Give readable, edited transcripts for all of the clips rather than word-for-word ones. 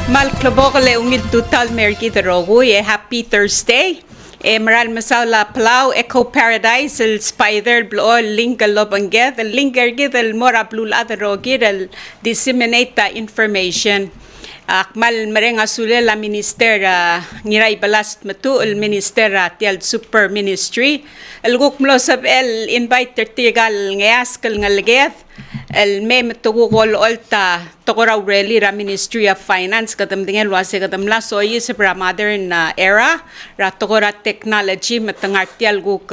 Malklobokale ungid tutal merki Ngirarois. Happy Thursday. Maral masawla plau Eco Paradise el spider blo link lobangget el linker gid el mora blul aderogid el disseminate the information. Akmal marenga sule la minister ngiray balast matu el minister tial super ministry el gukmlo sab el invite tertigal ngayas kal ngalget el mem tugugol olta tokora really ra Ministry of Finance kadam dingen wase kadam la soyi sa modern era ra tokora technology matangartial guk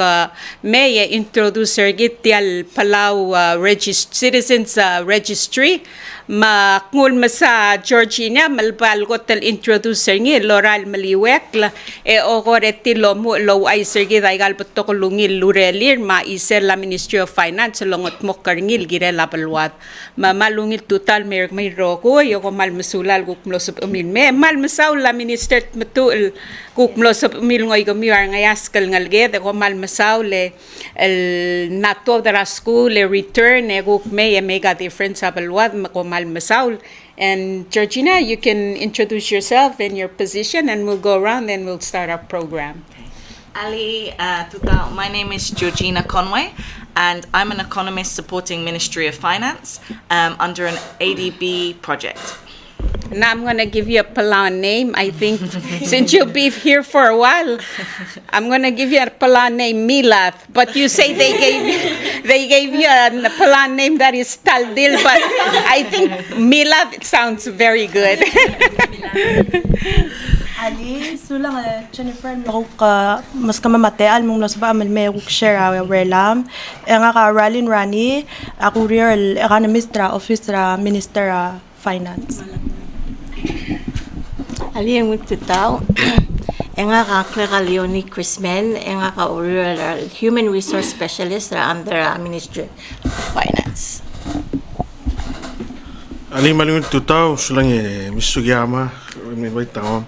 may introducer gitial Palau citizens registry makngul masa Georgina malbal gotel introducer ngi loral maliwek la ogoreti lo mu lo ay sergi daigal patokolungil lurelir ma iser la Ministry of Finance longot mokarngil girela balwat mamalungil total mer may roko yo ko mal masulal guk mlosop umil me mal masaw la minister matul guk mlosop umil ngoy gamiar ngayaskal ngalge de ko mal masaw le el nato dra school le return e guk me mega difference abalwad ko mal masaw. And Georgina, you can introduce yourself and your position and we'll go around and we'll start our program. Ali, my name is Georgina Conway, and I'm an economist supporting Ministry of Finance under an ADB project. Now I'm going to give you a Palau name. I think since you'll be here for a while, I'm going to give you a Palau name, Milad. But you say they gave you a Palau name that is Taldil, but I think Milad sounds very good. Ali, sulang Jennifer ka mas kamamateal mong nasba amal may share relam nga ka Ronny ako real Economist office Minister Finance. Ali ang magtutaw nga ka Leony Christman nga ka real Human Resource Specialist under Ministry of Finance. Ali malingon tutaw sulang Miss Sugiyama may tawam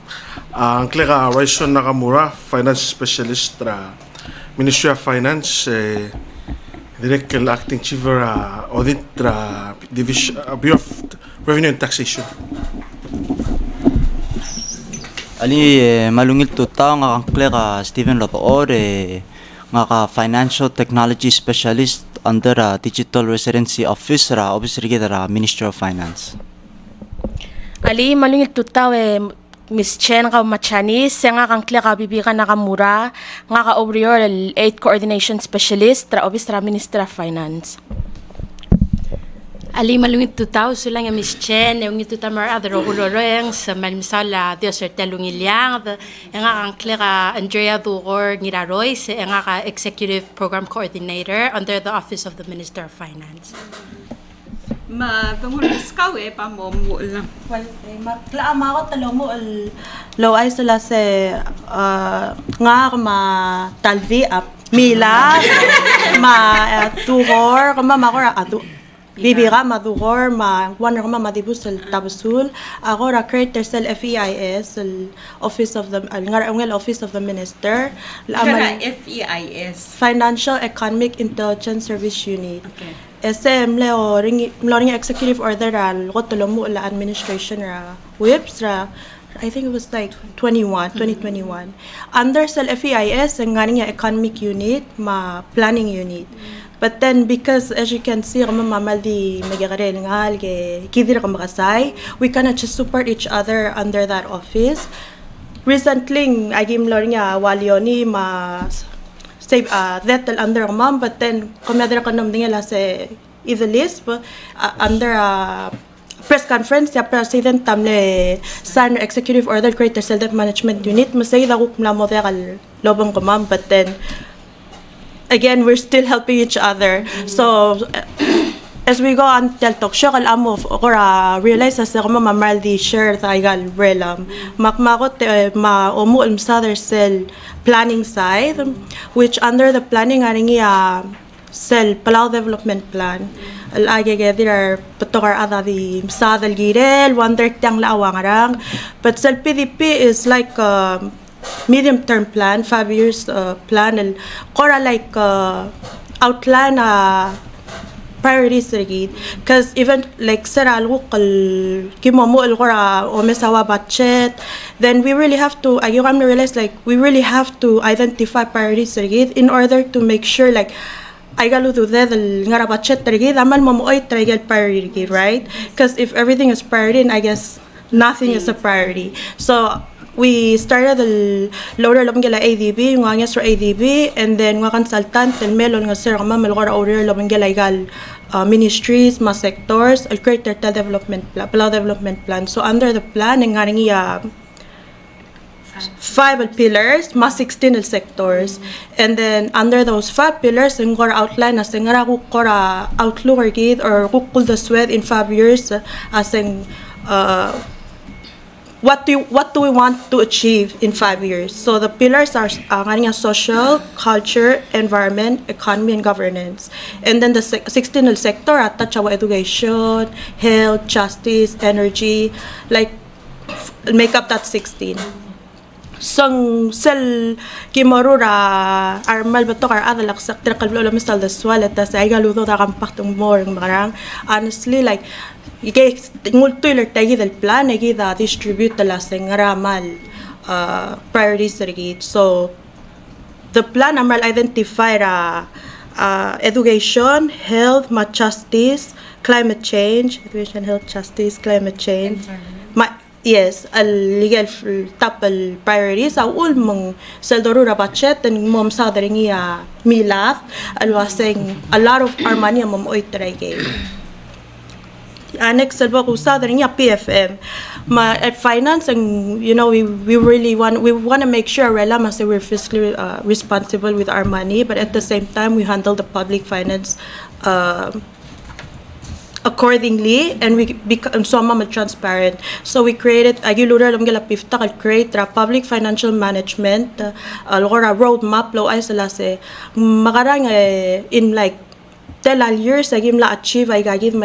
ang Rison Nakamura Finance Specialist Ministry of Finance Direct Acting Chief Audit Division Bureau of Revenue and Taxation. Ali malungil tutaw nga ang Stephen Redhor nga ka Financial Technology Specialist under Digital Residency Office Office Ministry of Finance. Ali malungil tutaw Miss Chen ka Machanis, nga kang ka Vivica Nakamura, nga ka overall aid coordination specialist Office Minister of Finance. Ali malungit tutaw sulang Miss Chen yung ituta mar adro kuloreng sa malmisala Dios telungilyang nga kang ka Andrea Dukkor Ngirarois nga ka executive program coordinator under the Office of the Minister of Finance. Tungkol iskaw pa mo lang. Well, maklaama ko talo mo low ay sila se nga ma talvi up Milad ma Dukkor kama makora Vivica ma Dukkor ma one kama madibus tabusul ako ra creator sel FEIS Office of the Office of the Minister FEIS Financial Economic Intelligence Service Unit. Okay. SM leo ring executive order ko tulo mo la administration whips I think it was like 2021 under sel FEIS ang nga economic unit ma planning unit. But then because as you can see mamaldi magigarel ngal ke kidir ka makasay, we cannot just support each other under that office. Recently I gave learning Leony ma save that under mom, but then kumadra ka nam dinga sa either list under press conference ya president tamle san executive order creator self management unit masay da ko mo kal lobang ko ma'am, but then again we're still helping each other. So as we go on tel talk show kal amo ora realize as ko mamaldi share taigal relam makmakot ma umu mother cell planning side, which under the planning aringi cell Palau development plan there are patokar ada di sadal girel wonder tyang lawangarang, but cell PDP is like medium term plan 5 years plan kora like outline priorities rigid because even like sara alukal kimomo algora o mesawa budget, then we really have to ayukan to realize like we really have to identify priorities rigid in order to make sure like ay galuto del ngara budget rigid amal mamoy trigal priority, right? Because if everything is priority, I guess nothing is a priority. So we started the lower labang gala ADB, yung nga for ADB, and then nga consultant, and melon nga sir, kama malgora order labang gala igal ministries, ma sectors, al create their development plan. So under the plan, nga ringi 5 pillars, ma 16 sectors, and then under those 5 pillars, yung gora outline as nga kukora outlook or kukul the sweat in 5 years as in what do we want to achieve in 5 years? So the pillars are social, culture, environment, economy, and governance. And then the 16 sector at education, health, justice, energy, like make up that 16. Sang sel kimarura armal bato kar adalak sak trakal misal the swala tas ay galuto ta kampaktong more marang honestly like ngultuiler tagi del plan igi da distribute la sengaramal priorities rigid. So the plan amal identify education, health, justice, climate change, education, health, justice, climate change. Yes, al legal top al priorities au ulmong seldorura budget and mom sa daringia Milad alwaseng a lot of our money mom oitrege. Next salbo ko sa daringia PFM at finance, and you know we want to make sure we're fiscally responsible with our money, but at the same time we handle the public finance accordingly, and we become so transparent. So we created create public financial management roadmap lo ay sila se makarang in like telal years agim la achieve ay gagid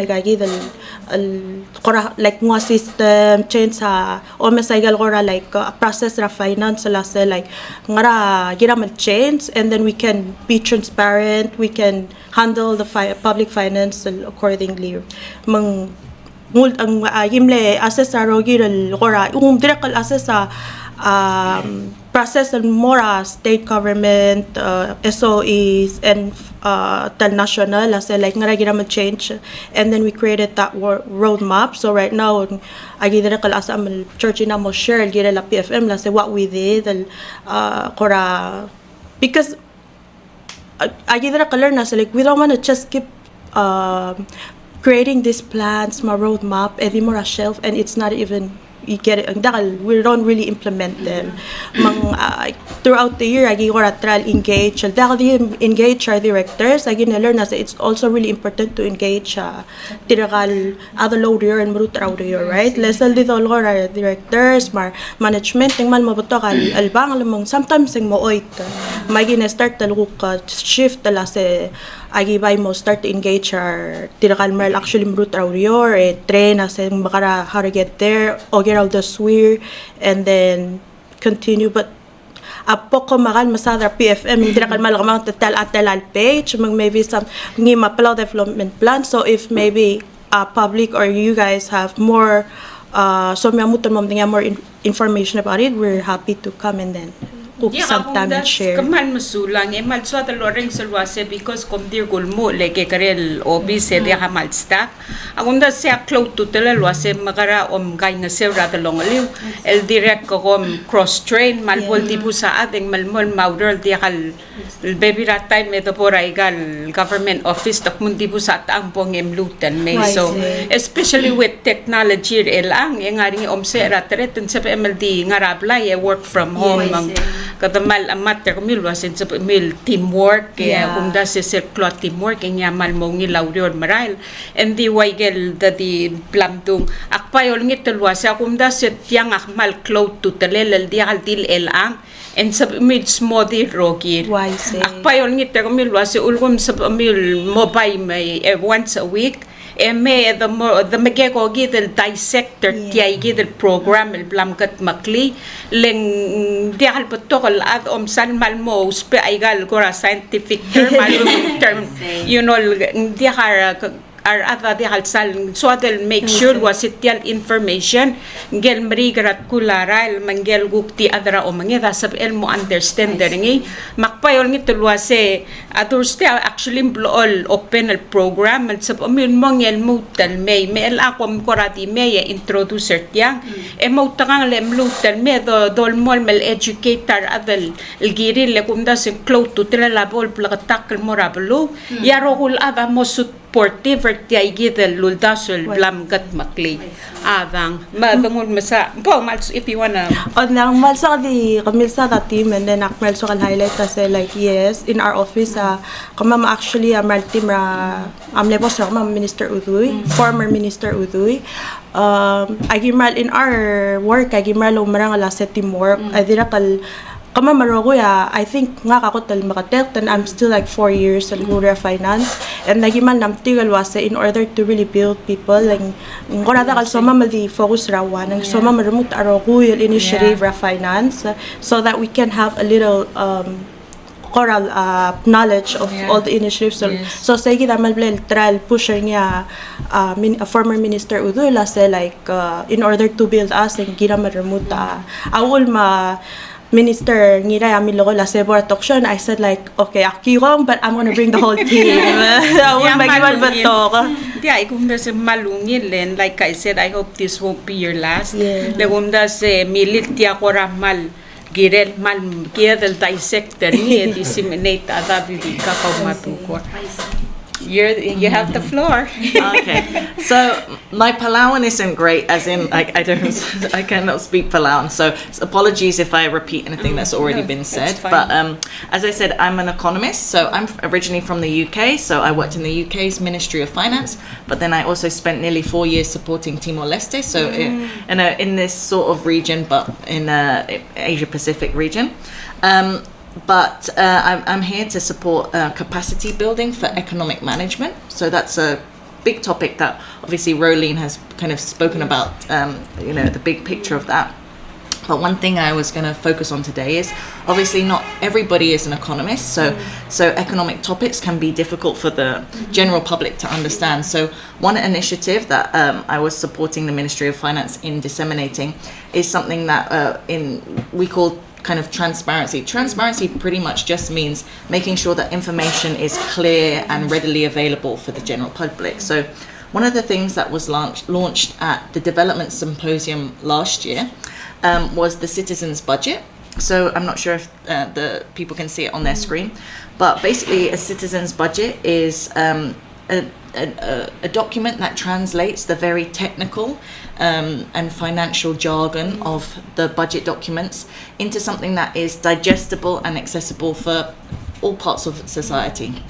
like mga system change sa o mesaygal gora like process ra finance la se like ngara giramal change, and then we can be transparent, we can handle the public finance accordingly. Mang ang agimle assess sa rogiral gora direkal assess sa process and more state government SOEs and tal national as like nga ginaman change, and then we created that roadmap. So right now agi direkal as Georgina mo share gira la PFM la say what we did kora because agi direkal learn as like we don't want to just keep creating these plans ma roadmap edi more a shelf and it's not even you get it, we don't really implement them. Throughout the year, I engage our directors. I learn that it's also really important to engage other loader and marut right? Lesson dito our directors, management, albang sometimes mo'oit. May start shift se I start to engage our tirakal mer actually marut train as makara how to get there or get out the swear and then continue. But apoko makan masadra PFM hindi nakal malakamang tatal page maybe some ngima pala development plan. So if maybe public or you guys have more so more information about it, we're happy to come and then sometime and share. Kaman masulang mal so the loring salwase because dir gulmo leke karel obis dia kamal staff agunda se close to telwase magara gay na se rada longaliw el direct ko cross train mal tibu sa ating malmol mauder dia kal baby rat time ito por igal government office tak mundi bu sa taang pong emlutan may so especially with technology elang ngari omse ratret sa MLD ngarabla work from home katamal amater kumil wasin sa mil teamwork kaya kumda si circular teamwork kaya mal mo ngilaw diyon maral and the waigel di plamtung akpay ol ngit telwasa kumda si tiang akmal cloud to telel di al dil elang and sa mid smoothie rogir akpay ol ngit kumil wasi ulgum sa mil mobile may once a week me the magego gidel dissector tiay gidel program el blamkat makli leng dial potokol ad san malmo spe aigal gora scientific term you know diar ar other di halsal so they'll make sure was it information gel mrigarat kularal mangel gukti adra o mangeda sab el mo understander ngi makpayol ngi tulwase adurste actually all open el program al sab amun mongel mutal me el akom korati me introducer tiang e mutang le mutal me dol mol mel educator adal el giril le kumda se close to tela bol plakatak el morablo yarogul ada mosut portive tiay gidel luldasul blam gat makli adang madungul masa po mals if you wanna on nang malsa di kamilsa ta team and then akmel so kan highlight ta say like yes in our office kama actually mal team ra amle boss ra minister Uduy former minister Uduy agimal in our work agimal umarang ala set teamwork adira kal kama marogo I think nga kakotal makatek and I'm still like 4 years sa Ngirarois finance and nagiman namtigal wase in order to really build people like ngorada kal soma mali focus rawan ang soma marumut arogo yung initiative ra finance so that we can have a little coral knowledge of all the initiatives so say kita malbel trial pusher niya former minister Uduy say like in order to build us and gira marumuta awol ma Minister Ngirarois Miloko la Sebor Talk Show, and I said like, okay, akirong, but I'm gonna bring the whole team. Yeah, ikumda se malungil and like I said, I hope this won't be your last. Legumda se milit tiya kora mal girel mal girdel dissector ni disseminate ada Vivica kaumatukor. You have the floor. Okay, so my Palauan isn't great, as in I cannot speak Palauan, so apologies if I repeat anything that's already been said. But as I said, I'm an economist, so I'm originally from the UK, so I worked in the UK's Ministry of Finance, but then I also spent nearly 4 years supporting Timor-Leste, so in this sort of region, but in Asia Pacific region. But I'm here to support capacity building for economic management. So that's a big topic that obviously Roleen has kind of spoken about, the big picture of that. But one thing I was going to focus on today is obviously not everybody is an economist. So economic topics can be difficult for the general public to understand. So one initiative that I was supporting the Ministry of Finance in disseminating is something that we call kind of transparency. Transparency pretty much just means making sure that information is clear and readily available for the general public. So one of the things that was launched at the Development Symposium last year was the Citizens Budget. So I'm not sure if the people can see it on their screen, but basically a Citizens Budget is a document that translates the very technical and financial jargon of the budget documents into something that is digestible and accessible for all parts of society.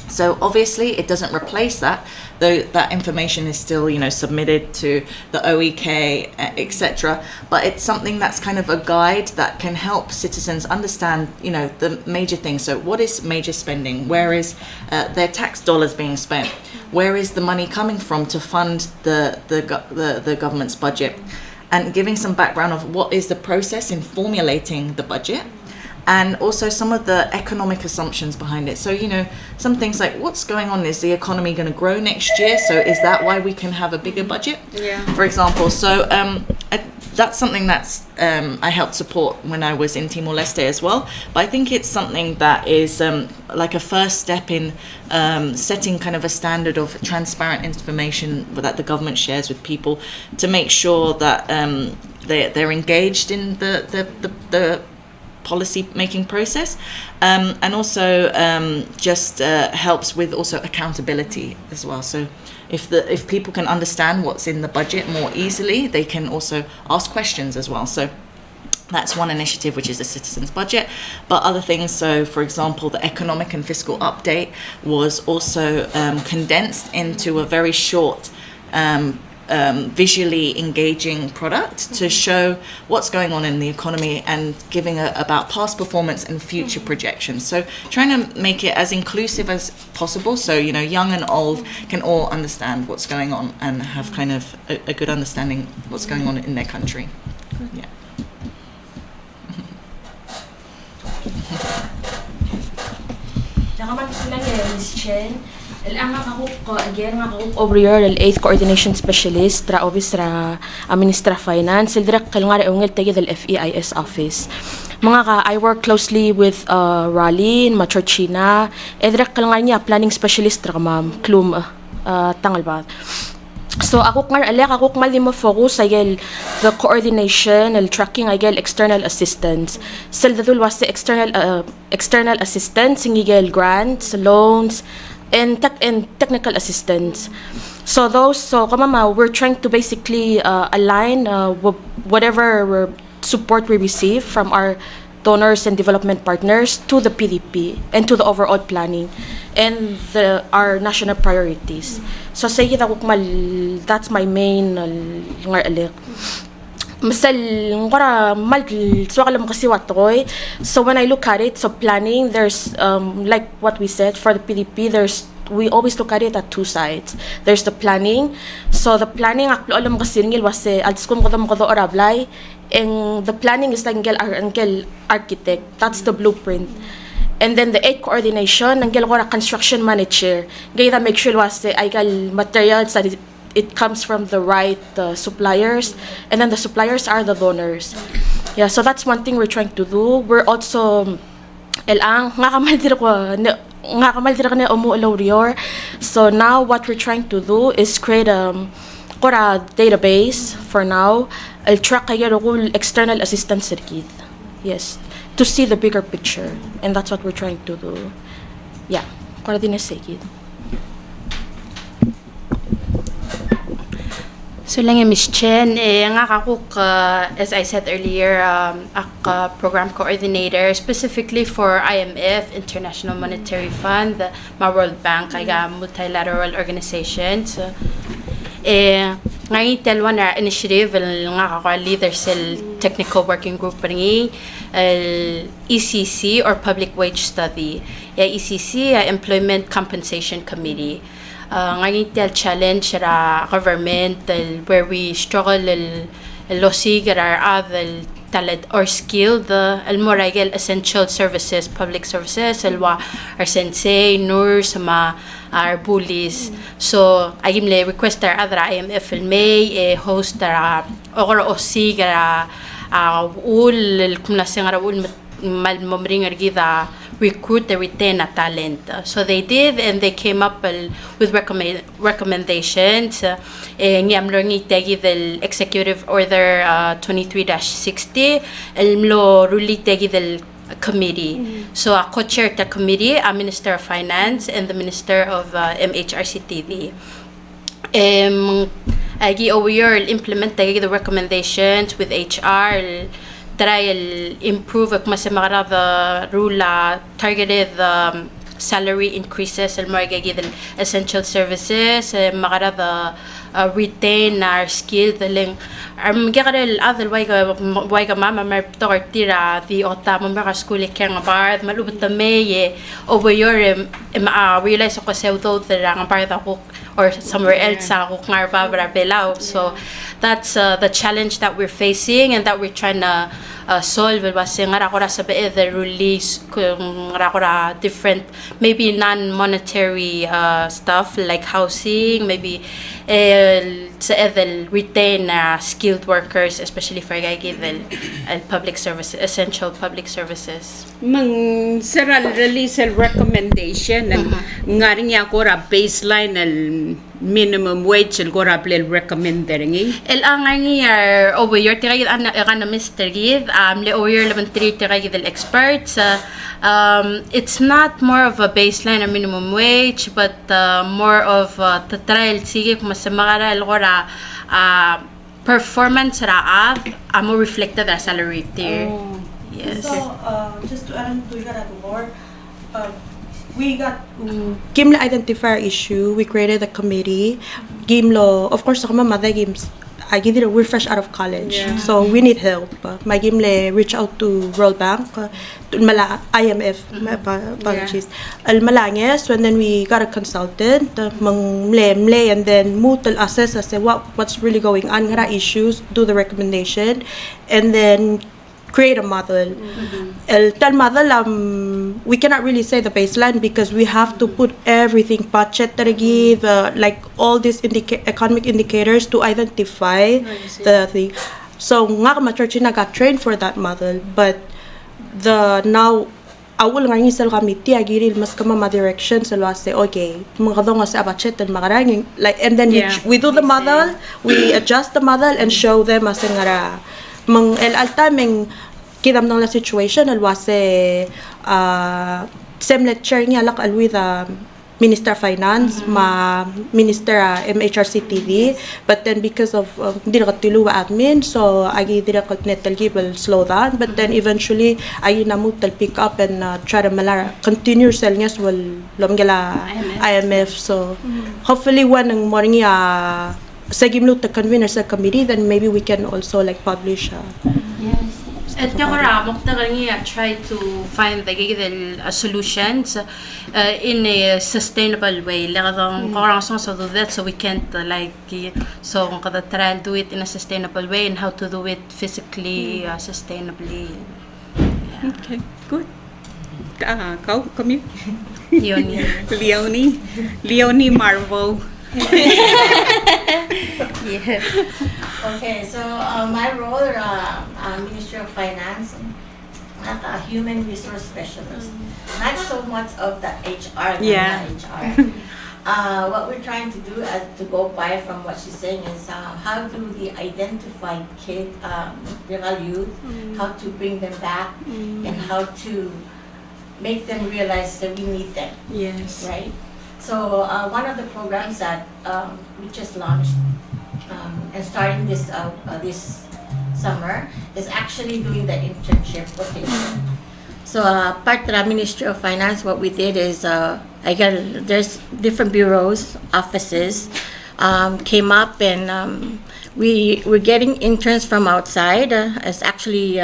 So obviously it doesn't replace that, though that information is still, submitted to the OEK, etc. But it's something that's kind of a guide that can help citizens understand, the major things. So what is major spending? Where is their tax dollars being spent? Where is the money coming from to fund the government's budget? And giving some background of what is the process in formulating the budget, and also some of the economic assumptions behind it. So, some things like what's going on, is the economy going to grow next year? So is that why we can have a bigger budget? For example. So that's something that's I helped support when I was in Timor-Leste as well. But I think it's something that is like a first step in setting kind of a standard of transparent information that the government shares with people to make sure that they're engaged in the policy making process, and also just helps with also accountability as well. So if people can understand what's in the budget more easily, they can also ask questions as well. So that's one initiative, which is the Citizens Budget. But other things, so for example, the economic and fiscal update was also condensed into a very short visually engaging product to show what's going on in the economy and giving about past performance and future projections. So trying to make it as inclusive as possible, so young and old can all understand what's going on and have kind of a good understanding what's going on in their country. Yeah. Ms. Chen, الآن again over here the 8th coordination specialist ra office ra Ministra Finance direct kalngar ungel tagi del FEIS office. Mga ka I work closely with Roleen, Georgina, direct kalngar niya planning specialist ra ma'am Klum tangal ba. So ako mal mo focus agel the coordination, the tracking agel external assistance. Sel dadul was the external assistance, ngigel grants, loans, and technical assistance. So kamama, we're trying to basically align whatever support we receive from our donors and development partners to the PDP and to the overall planning and our national priorities. So sige that's my main Masal ngora mal swakalam kasi watoy. So when I look at it, so planning, there's like what we said for the PDP, we always look at it at two sides. There's the planning. So the planning aklo alam kasi ngil was alskum kodam kodo orablay, and the planning is like ngel architect. That's the blueprint. And then the 8th coordination ngel gora construction manager. Gaya make sure was aigal materials that it comes from the right suppliers, and then the suppliers are the donors. Yeah, so that's one thing we're trying to do. We're also so now what we're trying to do is create a database for now. I'll track external assistance circuit. Yes, to see the bigger picture, and that's what we're trying to do. Yeah, So lang Ms. Chen, as I said earlier, program coordinator specifically for IMF, International Monetary Fund, World Bank, multilateral organizations. Ngayon talwa na initiative leaders technical working group ECC or Public Wage Study. ECC, Employment Compensation Committee. Ngayon challenge ra government where we struggle losig our other talent or skill the moral essential services, public services our sensei nurse our bullies. So I request our other IMF May host our osig ul kumlaseng ul malmomring gida recruit and retain a talent. So they did, and they came up with recommendations. The Executive Order 23-60, lo ruli tegi del committee. So I co-chaired the committee, a Minister of Finance and the Minister of MHRCTV. Over here, implement the recommendations with HR. Try improve the rule targeted salary increases the essential services the retain our skill the other way mama mer tira the otama school kang bar malubot the may over your realize ko pseudo the bar or somewhere else so that's the challenge that we're facing and that we're trying to solve the release different maybe non-monetary stuff like housing, maybe retain skilled workers, especially for public services, essential public services. Mang seral release recommendation nga rin niya kora baseline minimum wage kora plel recommendering Angay over your tiragid Economist tiragid le over your 11 tiragid experts. It's not more of a baseline or minimum wage, but more of the trial sige kung masamara lora performance ra amo reflected as salary tier. Yes. So just to add to that more, we got Gimlo identifier issue. We created a committee. Gimlo, of course, ako mother games. We're fresh out of college, so we need help. My Gimle reach out to World Bank, to IMF. My apologies. Malanges, and then we got a consultant, and then mutual assess as what's really going on, issues, do the recommendation, and then create a model. El model, we cannot really say the baseline because we have to put everything, budget, like all these economic indicators to identify the thing. So Georgina got trained for that model, but now awal nga yung committee agiril mas kama direction sa say okay mga kadong sa budget and makaranging like, and then we do the model, we adjust the model and show them as ngara mang el altameng kidam nang la situation alwase semlet chair niya lak alwi the Minister Finance ma Minister MHRC-TV, but then because of direct tiluwa admin, so agi direct netel will slow down, but then eventually agi namutal pick up and try to continue selling as well lomgala IMF. So hopefully when ang morning sagimlut the convener sa committee, then maybe we can also like publish yes. At try to find the solutions in a sustainable way. So do that, so we can't so try to do it in a sustainable way and how to do it physically sustainably. Yeah. Okay, good. Come here. Leony. Leony Marvo. Yeah. Okay, so my role, Ministry of Finance, a human resource specialist. Not so much of the HR than the HR. What we're trying to do, to go by from what she's saying, is how do the identified kid, youth, how to bring them back and how to make them realize that we need them. Yes. Right? So one of the programs that we just launched and starting this summer is actually doing the internship rotation. So part of the Ministry of Finance, what we did is there's different bureaus, offices came up and we're getting interns from outside. It's actually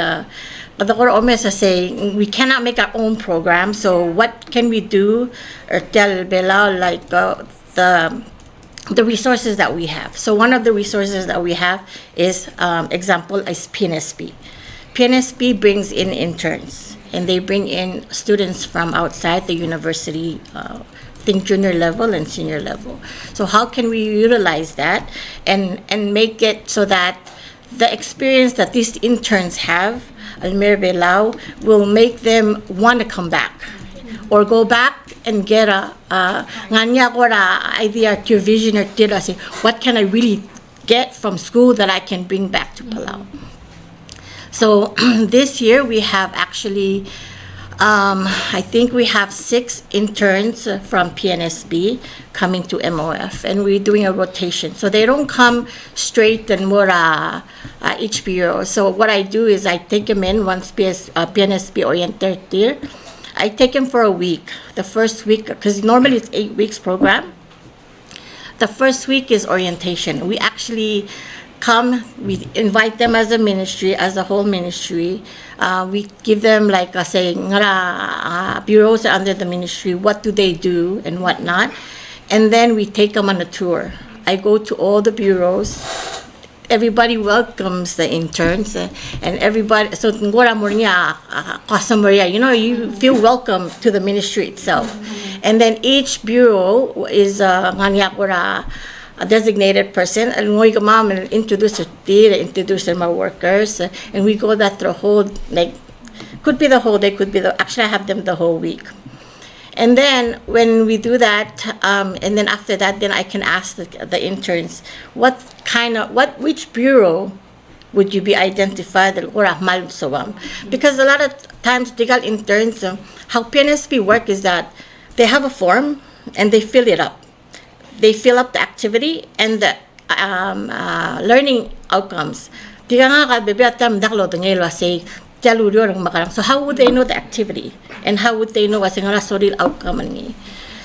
Dukkor almost saying we cannot make our own program, so what can we do or tell Bela like the resources that we have. So one of the resources that we have is example is PNSP. PNSP brings in interns and they bring in students from outside the university, think junior level and senior level. So how can we utilize that and make it so that the experience that these interns have Almir Belao will make them want to come back or go back and get a idea to your vision or tira say what can I really get from school that I can bring back to Palau. So this year we have actually I think we have 6 interns from PNSB coming to MOF, and we're doing a rotation. So they don't come straight and more each bureau. So what I do is I take them in once PNSB oriented here. I take them for a week. The first week, because normally it's 8 weeks program. The first week is orientation. We actually come, we invite them as a ministry, as a whole ministry. We give them like saying bureaus are under the ministry, what do they do and whatnot. And then we take them on a tour. I go to all the bureaus. Everybody welcomes the interns and everybody, so you feel welcome to the ministry itself. And then each bureau is a designated person, and we come and introduce my workers, and we go that through whole, like, could be the whole day, could be actually I have them the whole week. And then when we do that, and then after that, then I can ask the interns, which bureau would you be identified? Because a lot of times, digal interns, how PNSP work is that they have a form and they fill it up. They fill up the activity and the learning outcomes. Say So how would they know the activity? And how would they know what's the real outcome on me?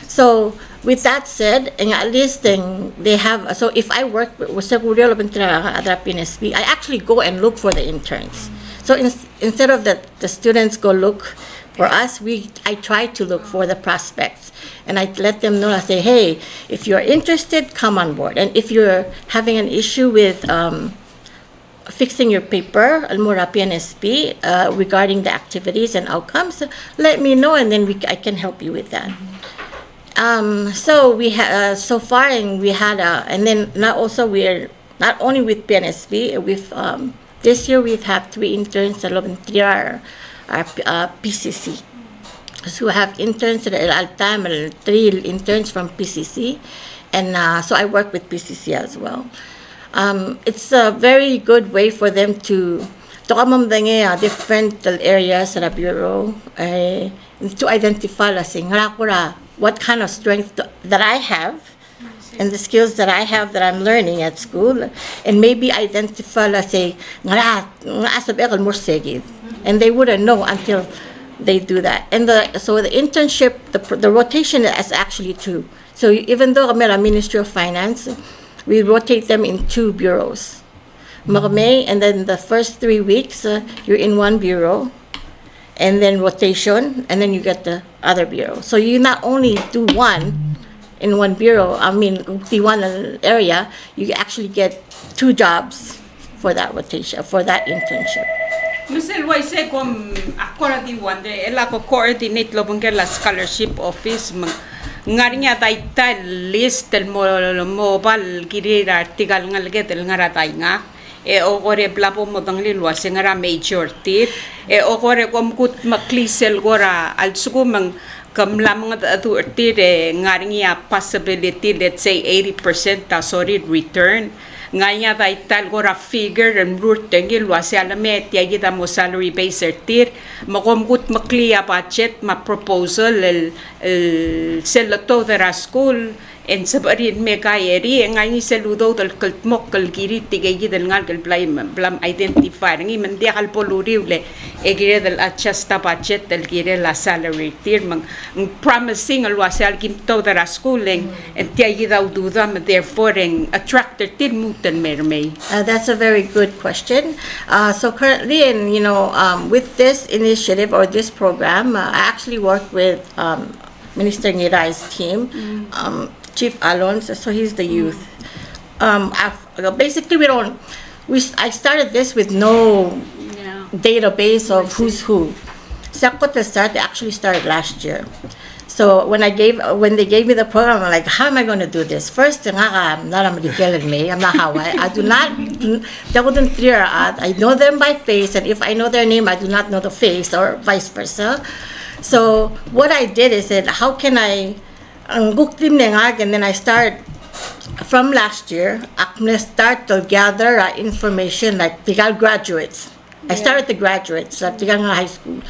So with that said, and at least then they have, so if I work with PNSP, I actually go and look for the interns. So instead of the students go look for us, I try to look for the prospects. And I let them know, I say, hey, if you're interested, come on board. And if you're having an issue with fixing your paper, Almora PNSP, regarding the activities and outcomes, let me know, and then I can help you with that. So we had so far, and we had and then now also we're not only with PNSP. We've this year we've had 3 interns. 3 are PCC. So we have interns at Al-Time, 3 interns from PCC, and so I work with PCC as well. It's a very good way for them to different areas at a bureau to identify what kind of strength that I have and the skills that I have that I'm learning at school, and maybe identify, let's say, and they wouldn't know until they do that. And so the internship, the rotation is actually 2. So even though I'm at a Ministry of Finance, we rotate them in 2 bureaus. And then the first 3 weeks, you're in 1 bureau, and then rotation, and then you get the other bureau. So you not only do 1 in 1 bureau, the 1 area, you actually get 2 jobs for that rotation, for that internship. Mr. Waise, kung ako na diwan, ela ko coordinate lobong ke la scholarship office, ngarinya taita list del mobile kiri article ngalge del ngaratay nga. Okore blapo mo dang lilwa ngara major tit. Okore komkut maklisel gora al sugo mang kamlam nga atu tit ngarinya possibility, let's say 80% ta solid return. Nganya taital gora figure and root tengil wasi alamet yagita mo salary base tir makomgut makliya budget ma proposal el selato de la school en sabarin me kayeri ngani seludo del kultmok kal giri tigay del ngal kal blam identify ngi mandi kal poluriule egire del adjusta budget del gire la salary tir mang promising al wasi al kimto de la school en tiagida ududa therefore attractor tir mutan mermay. That's a very good question. So currently, with this initiative or this program, I actually work with Minister Ngirarois' team, Chief Alonso, so he's the youth. Basically, I started this with no database of who's who. Sakot actually started last year. So when they gave me the program, I'm like, how am I going to do this? First, I'm not Hawaii. They wouldn't clear out. I know them by face, and if I know their name, I do not know the face, or vice versa. So what I did is that how can I and then I start from last year. I start to gather information like Tigal graduates. I started the graduates at high school.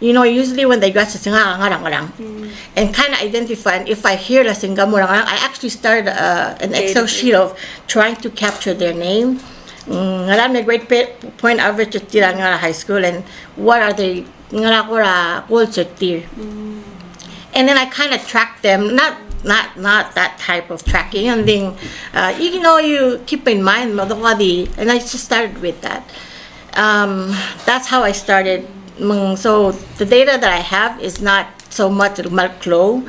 Usually when they graduate, and kind of identify. And if I hear la Singamura, I actually started an Excel sheet of trying to capture their name. A great point average at high school, and what are they goals at tier. And then I kind of track them, not that type of tracking, and then you keep in mind, and I just started with that. That's how I started. So the data that I have is not so much Malclo,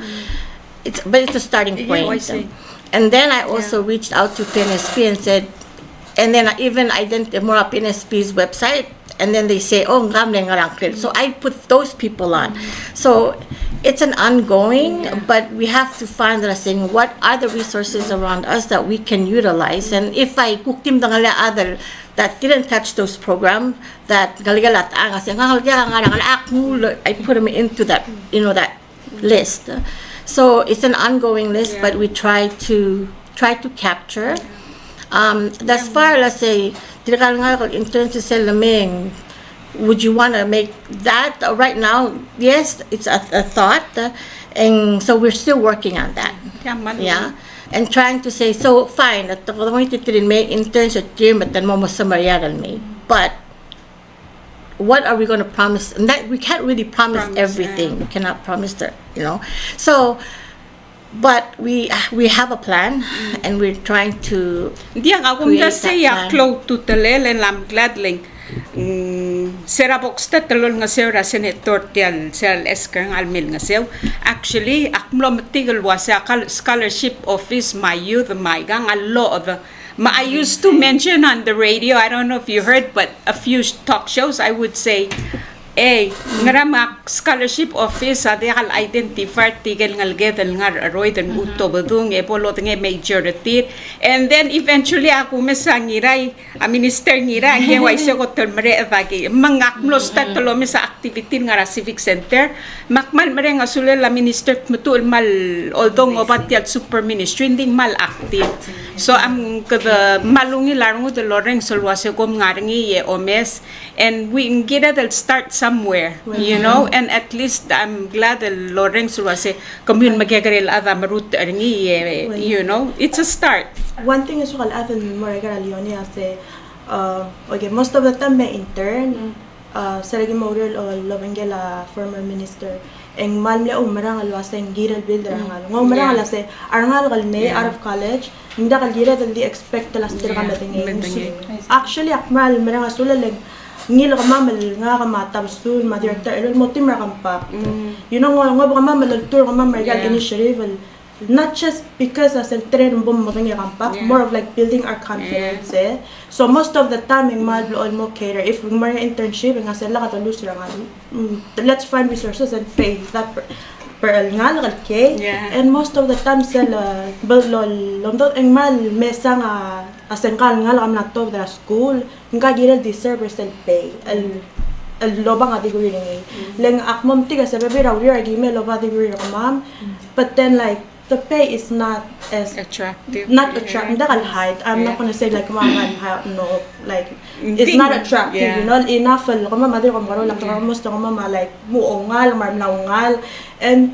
but it's a starting point. And then I also reached out to PNSP and said, and then I even identified more of PNSP's website, and then they say, oh, so I put those people on. So it's an ongoing, but we have to find what are the resources around us that we can utilize. And if I cook them other that didn't touch those programs, that I put them into that, that list. So it's an ongoing list, but we try to capture. As far as in terms of would you want to make that right now? Yes, it's a thought, and so we're still working on that. Yeah, and trying to say, so fine, at the may interns at team, but then mo may, but what are we going to promise? And that we can't really promise everything. We cannot promise that, So, but we have a plan, and we're trying to. Diang ako create nga siya that plan. close to talel and I'm glad lang. Serabok sta talol nga siya ra senator tial sel esker ng almil nga siya. Actually, akmlo matigal wa sa scholarship office my youth my gang a lot of I used to mention on the radio, I don't know if you heard, but a few talk shows, I would say, ngaramak scholarship office adekal identify tigel ngalgedel ngar aroy den utto bedung polot nge majority, and then eventually ako mesangiray a minister ngira nge waisyo ko termere evagi mangakmlo statolo sa activity ngara civic center makmal mere nga sule la minister mutul mal although obat yat super ministry ding mal active, so am kada malungi larungo de loreng solwase kom ngaringi ye omes, and we ngira del start somewhere, and at least I'm glad that Lorenzo was a commune magagaril ada marut ringi, it's a start. One thing is kal atin moraga Leony ase okay, most of the time may intern saragi moral o lovengela former minister eng malmle umarang alwasa eng giral builder ngal umarang alase arangal kal may out of college hindi kal gira di expect las tira kamating actually akmal marang asulaleg ngil ka mamal nga ka matabsul ma director elon mo timra kampa nga ba mamal tour ka mamal gal initiative not just because as a train bom mo nga kampa more of like building our confidence so most of the time ing mal all mo cater if we more internship nga sila ka tulus ra let's find resources and pay that per nga lakal kay and most of the time sila lomdot ing mal mesa nga asengkal nga lakam na to the school nga gira deserve sel pay al loba nga degree ngi leng akmom tiga sa bebe raw ri gi me loba degree ko ma'am, but then like the pay is not as attractive. Not attractive. Dakal height. I'm not gonna say like mama no, like it's not attractive. Enough ko mama dir ko maro lang to most ko mama like muongal marnaungal, and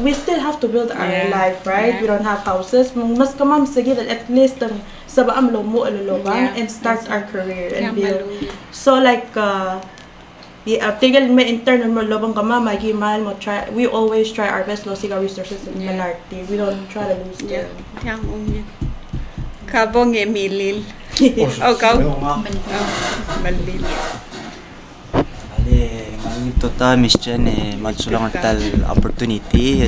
we still have to build our life, right? We don't have houses. Mas kamam sige at least saba am lo mo alolobang and start our career and build. So like tigil may intern mo lobang kama magimal mo try. We always try our best lo siga resources in Malarti. We don't try to lose them. Kabong Emilil. Kau Malil. Ali mangito ta mission magsulang tal opportunity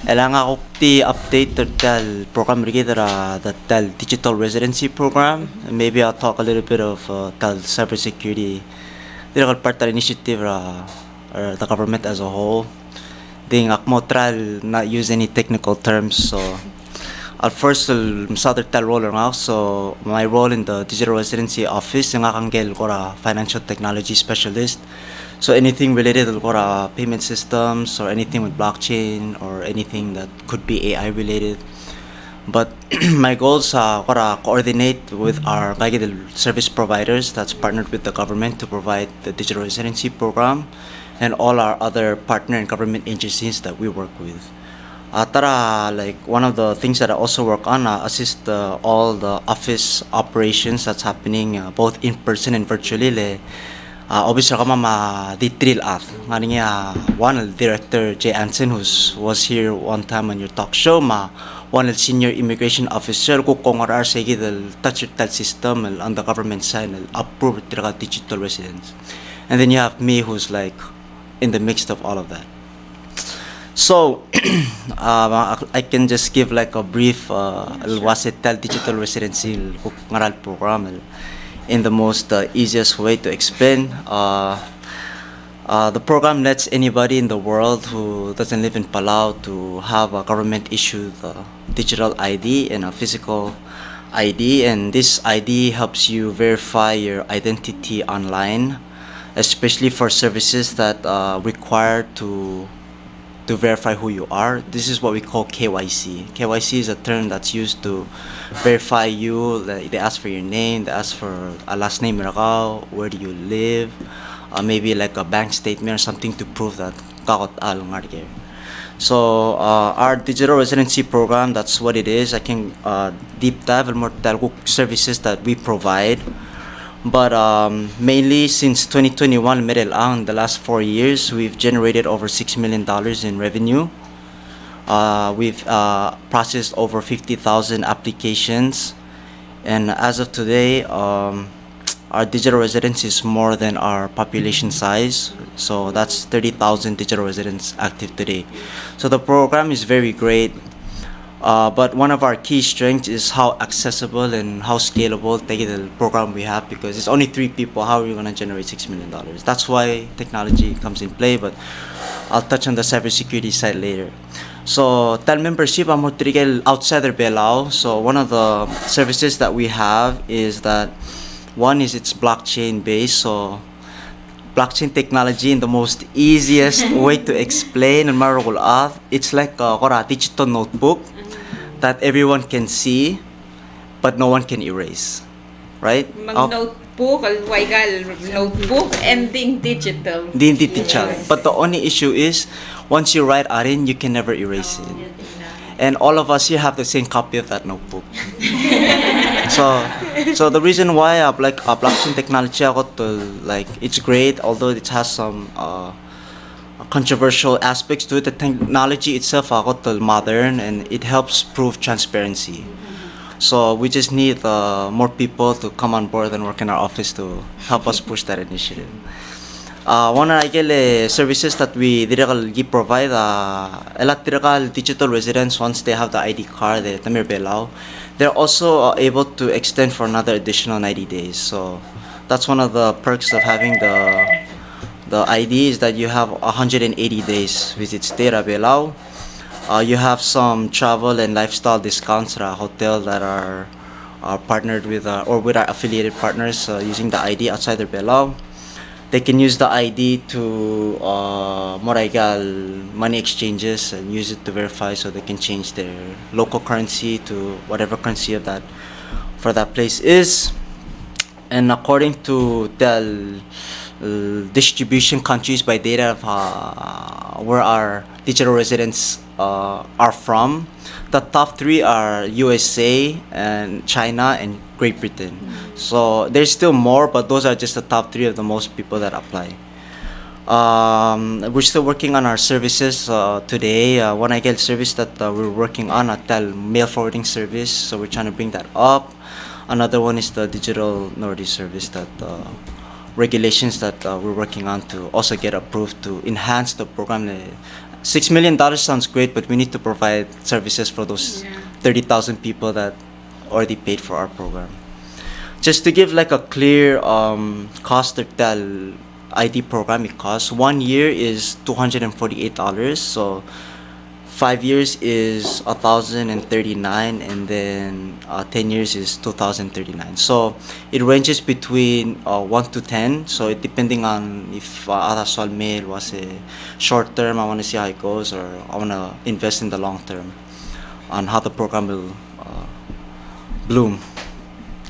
elang ako ti update tal program rigidra that tal digital residency program. Maybe I'll talk a little bit of tal cybersecurity. Direct part of initiative or the government as a whole. Ding akmo tral not use any technical terms, so I'll first mother tal role nga. So my role in the digital residency office nga kanggel ko ra financial technology specialist. So anything related to payment systems or anything with blockchain or anything that could be AI related. But my goals are coordinate with our service providers that's partnered with the government to provide the digital residency program and all our other partner and government agencies that we work with. Like one of the things that I also work on assist all the office operations that's happening both in person and virtually. Obviously kama ditril one director Jay Anson who was here one time on your talk show one senior immigration officer ko kongorar sa gidal touch system on the government side approve digital residence, and then you have me who's like in the mix of all of that. So I can just give like a brief wasetal digital residency ngaral program in the most easiest way to explain. The program lets anybody in the world who doesn't live in Palau to have a government-issued digital ID and a physical ID, and this ID helps you verify your identity online, especially for services that require to verify who you are. This is what we call KYC. KYC is a term that's used to verify you. They ask for your name, they ask for a last name, where do you live, maybe like a bank statement or something to prove that kakot alungar. So our digital residency program, that's what it is. I can deep dive and more services that we provide. But mainly since 2021, Merelang, the last 4 years, we've generated over $6 million in revenue. We've processed over 50,000 applications. And as of today, our digital residents is more than our population size. So that's 30,000 digital residents active today. So the program is very great. But one of our key strengths is how accessible and how scalable the program we have, because it's only 3 people. How are we going to generate $6 million? That's why technology comes in play, but I'll touch on the cybersecurity side later. So, tal membership ang motrigel outsider belao. So, one of the services that we have is that one is it's blockchain based. So, blockchain technology in the most easiest way to explain and it's like a digital notebook that everyone can see, but no one can erase, right? Notebook, notebook, ending digital. Din digital. But the only issue is, once you write in, you can never erase it. And all of us here have the same copy of that notebook. So the reason why blockchain technology it's great, although it has some controversial aspects to it. The technology itself modern, and it helps prove transparency. So we just need more people to come on board and work in our office to help us push that initiative. One of the services that we provide, digital residents, once they have the ID card, they're also able to extend for another additional 90 days. So that's one of the perks of having the ID, is that you have 180 days visits data belao. You have some travel and lifestyle discounts at a hotel that are partnered with or with our affiliated partners using the ID outside their belao. They can use the ID to money exchanges and use it to verify, so they can change their local currency to whatever currency of that for that place is. And according to the distribution countries by data of where our digital residents are from, the top 3 are USA and China and Great Britain. So there's still more, but those are just the top 3 of the most people that apply. We're still working on our services today. One service that we're working on, a mail forwarding service, so we're trying to bring that up. Another one is the digital Nordi service, that regulations that we're working on to also get approved to enhance the program. $6 million sounds great, but we need to provide services for those 30,000 people that already paid for our program. Just to give like a clear cost of the ID program, it costs 1 year is $248. So 5 years is $1,039, and then 10 years is $2,039. So it ranges between 1 to 10. So it depending on if Arasol mail was a short term, I want to see how it goes, or I want to invest in the long term on how the program will bloom.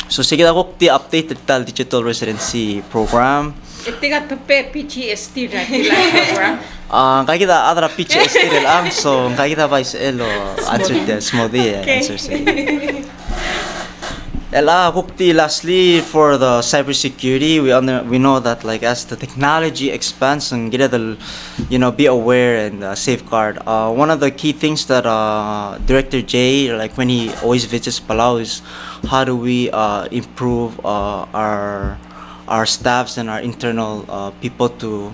So sige ako the update the digital residency program. Itiga to pe PGST program. Kaya kita adra PGST lang, so kaya kita vice elo answer the smoothie answer say. Ela hukti lastly for the cybersecurity, we know that like as the technology expands and get be aware and safeguard. One of the key things that Director Jay, like when he always visits Palau, is how do we improve our staffs and our internal people to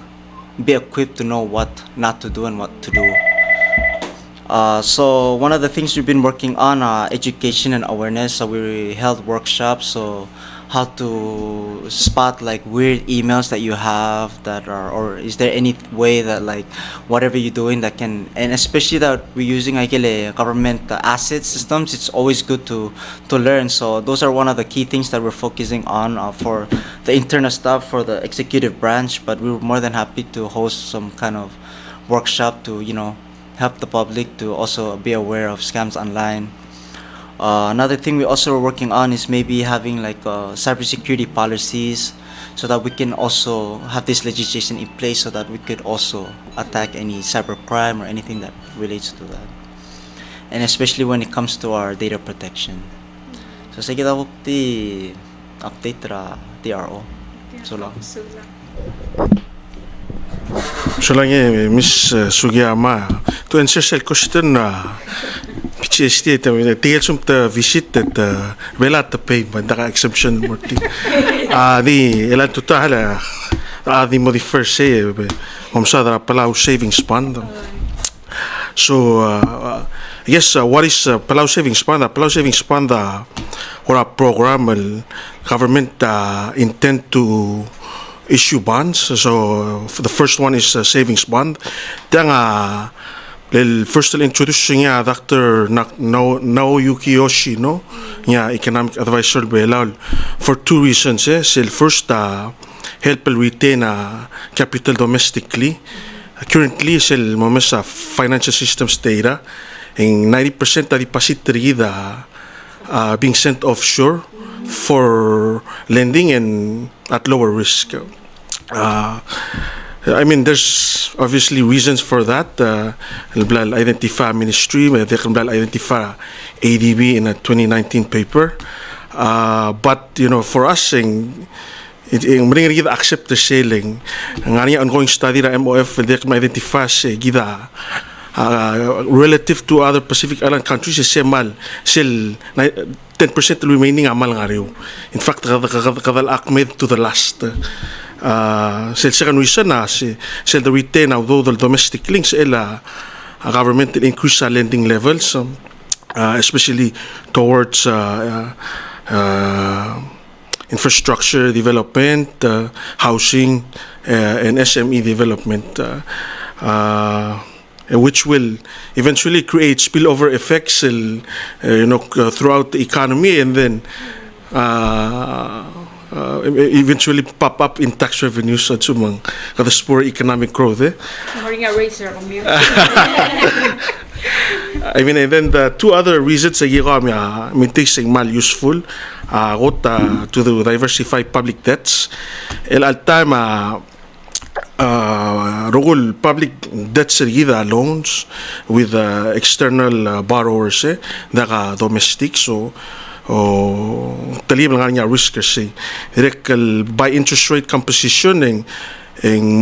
be equipped to know what not to do and what to do. So one of the things we've been working on, education and awareness. So we held workshops, so how to spot like weird emails that you have that are, or is there any way that like whatever you're doing that can, and especially that we're using government asset systems, it's always good to learn. So those are one of the key things that we're focusing on for the internal staff for the executive branch, but we're more than happy to host some kind of workshop to help the public to also be aware of scams online. Another thing we also are working on is maybe having like cybersecurity policies, so that we can also have this legislation in place, so that we could also attack any cybercrime or anything that relates to that, and especially when it comes to our data protection. So sige daw update ra TRO. So lang. So lang Miss Sugiyama, to answer sa question na PhD tigil sum ta visit at wala ta pay banda exemption morti. Di elan tuta hala di mo di first say mamsa Palau savings fund. So yes, what is Palau savings fund? Palau savings fund or a program government intend to issue bonds. So the first one is savings bond. Then first introduce niya Dr. Naoyuki Yoshino, niya economic advisor belal for two reasons. First, help retain capital domestically. Currently, sa financial systems data, 90% of deposit being sent offshore for lending and at lower risk. I mean, there's obviously reasons for that. Identify ministry, identify ADB in a 2019 paper. But for us, accept the selling. Ang ongoing study na MOF identify gida relative to other Pacific Island countries is mal 10% remaining amal nga rin. In fact, kadal akmed to the last. Second reason na the retain although the domestic links government increase lending levels, especially towards infrastructure development, housing, and SME development, which will eventually create spillover effects, throughout the economy, and then eventually pop up in tax revenues at sumang kada spur economic growth. I mean, and then the two other reasons sa mintising mal useful to the diversify public debts. Al time role public debts loans with external borrowers daga domestic, so talib lang nga risk kasi direct by interest rate composition ng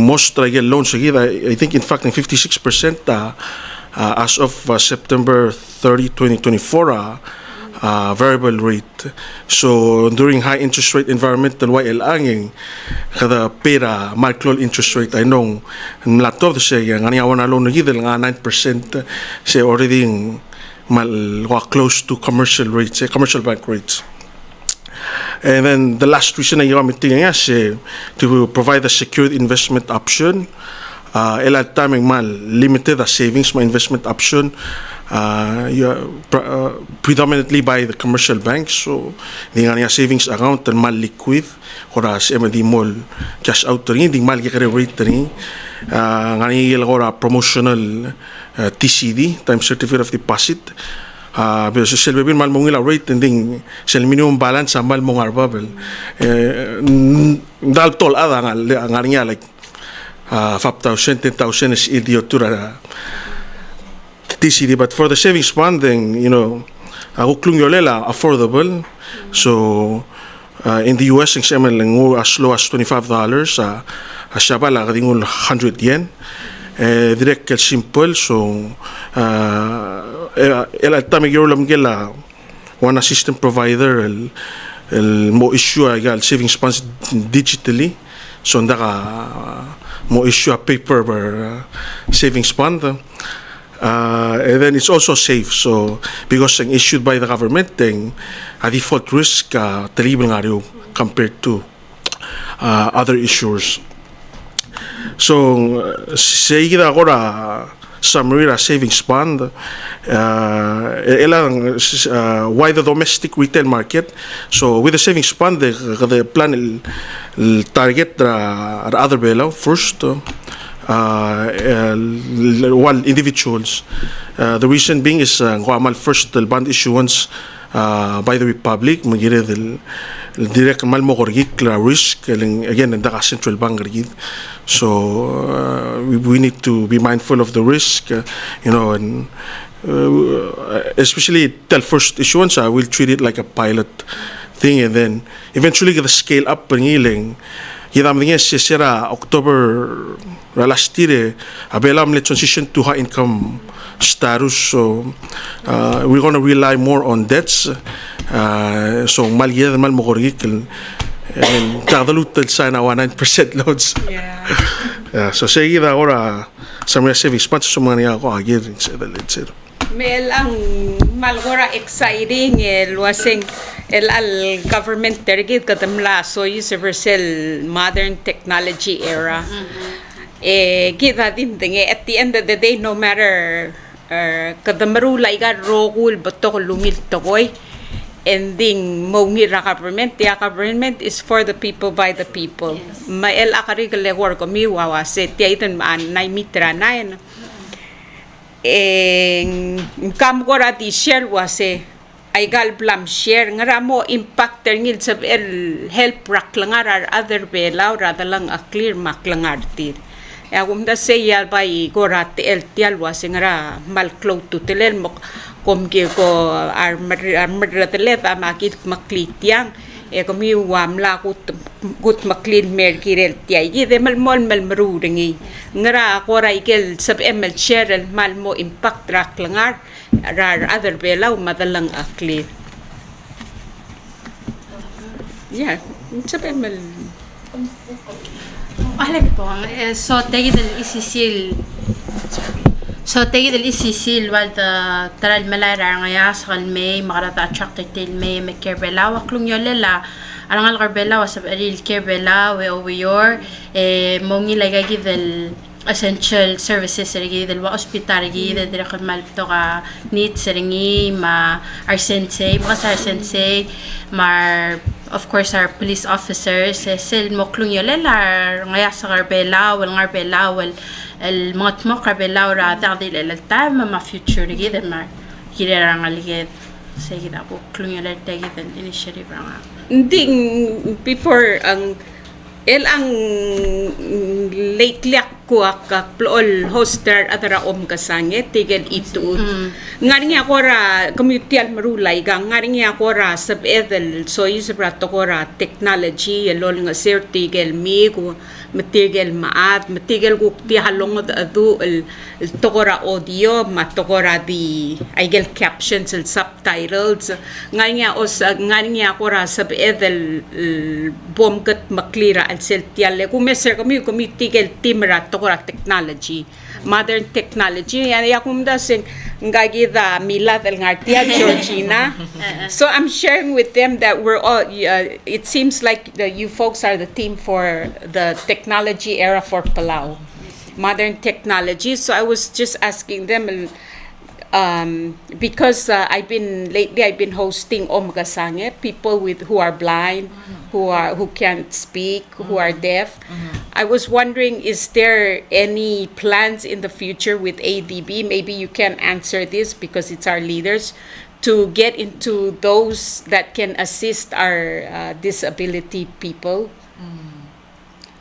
most loans I think in fact 56% as of September 30, 2024 variable rate. So during high interest rate environment ang kada pera micro interest rate ay nung latov siya nga niya wana loan nga 9% siya already close to commercial rates, commercial bank rates. And then the last reason na to provide a secured investment option. Taming limited savings investment option predominantly by the commercial banks. So the savings account and liquid or as MD mall cash out rin ding mal rate rin promotional TCD, time certificate of deposit. Pero sa selbibin mal mong rate ending sa minimum balance mal mong arbabel dal tol ada nga like 5,000, 10,000 is idiotura TCD. But for the savings funding, akuklong yolela affordable. So in the US, as low as $25, siya pala kadingul 100 yen. Direct simple. So tamig yolam gila one system provider mo issue savings funds digitally. So mo issue a paper savings fund. And then it's also safe. So because issued by the government, a default risk terrible nga rin compared to other issuers. So sige na ako summary savings fund. Why the domestic retail market? So with the savings fund, the plan target other below first. Individuals. The reason being is first the bond issuance by the Republic direct risk again the central bank. So we need to be mindful of the risk, and especially till first issuance, I will treat it like a pilot thing, and then eventually the scale up pengiling kita mendingan sesera October last year abela mle transition to high income status, so we're going to rely more on debts, so mal yeda mal mogorgik and tagalutel sana 9% loans. So seguida ahora sa mga savings funds so mga ako agir etc. Mel ang malgora exciting el wasing el al government tergit katamla so universal modern technology era. Kita din dinge at the end of the day, no matter kadamaru laiga rogul bato lumil tokoy ending mo ngira government, the government is for the people by the people. Mael akari legor ko miwawa se tiaitan man nay mitra na kam gora di share wase ay gal blam share ngara mo impact ngil sab el help rak langar other belaw rada lang a clear mak langar tir agum da se yal bai gora el tial wase ngara mal cloud to telel mo kom ge ko ar telet amakit maklitiang kami wamla gut maklin mer kirel tiay de mal maru dengi ngara ko raikel sab ml share mal mo impact rak langar rar other belaw madalang aklir sab ml Alam po, so tegi del isisil wal da taral malara ngaya sa kalmay makarata attracted til may kerbelaw aklong yolela arangal kerbelaw sab aril kerbelaw we over mongi lagagi del essential services sergi del hospital gi del mal to ka need seringi ma our sensei mar of course our police officers sel moklong yolela ngaya sa kerbelaw el mga kabelaw ra dil el time ma future gi del mar girangal gi say da po klong yolela tagi del initiative ra ding before ang ang lately ko plol hoster atara kasange tigel itu ngari ako ra community marulay ngari ako ra sab edel so isbra to ra technology lol nga sir tigel mi ko matigel maat matigel ko ti halong adu to ra audio matokora di igel captions and subtitles ngari ako ra sab edel bomgat maklira al sel tiale ko meser kami tigel timra to ra technology modern technology and yakumda sing ngagida Milad el ngartia Georgina so I'm sharing with them that we're all it seems like you folks are the team for the technology era for Palau, modern technology. So I was just asking them because I've been hosting Omgasange, people who are blind, who can't speak, who are deaf. I was wondering, is there any plans in the future with ADB? Maybe you can answer this because it's our leaders, to get into those that can assist our disability people.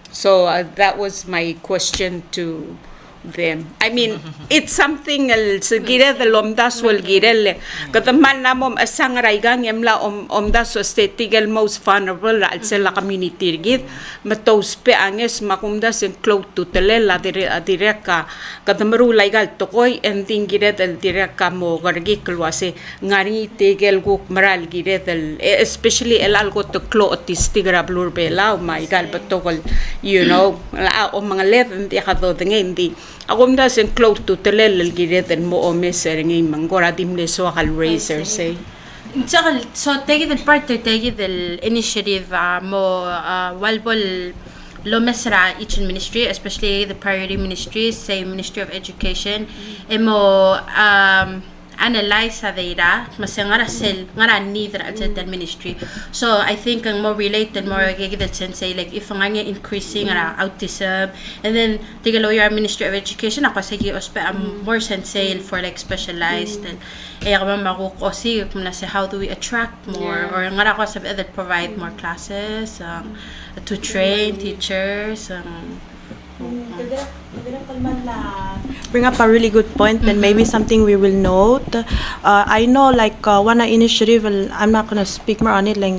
So that was my question to them. I mean, it's something sa gire the lomdas wal girel kataman namom asang raigang yamla omdas tigel most vulnerable al sa community git matos pe anges makumdas en close to telela direka katamaru laigal tokoy and ding gire del direka mo gargi klwase ngari tigel guk maral gire del especially el algo to clo autistic rablur bela my gal batokol la o mga level di kado dengendi akom da sen close to telel giret mo o meser ngi mangora dimle so hal racer say so take the initiative mo walbol lo mesra each ministry, especially the priority ministries, say Ministry of Education mo analyze sa data mas ngara need at the ministry. So I think ang more related more gigit sensei like if nga increasing autism and then tigalo your Ministry of Education ako sige ospe more sensei for like specialized and makukosi kung nasa how do we attract more or ngara ko sa other provide more classes to train teachers bring up a really good point and maybe something we will note. I know like one initiative, I'm not gonna speak more on it, like